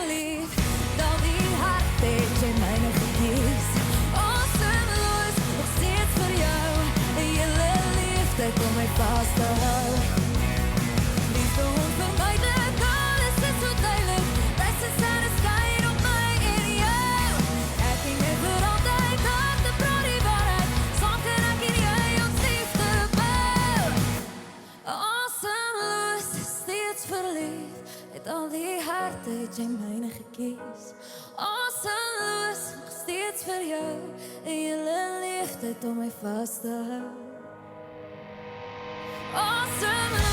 verliefd. Al die hart het jy myne gekies. Asemloos, nog steeds vir jou. Die hele liefde kom my vast te hou. Liefde onvermijdelik, alles is so duidelik. Duisend sterre skyn op my en jou. Ek en jy vir altyd, harte praat die waarheid. Saam kan ek en jy ons liefde bou. Asemloos, steeds verliefd. Het al die harte het jy myne gekies. Asemloos, nog steeds vir jou. Die hele liefde om my vast te hou. Asemloos.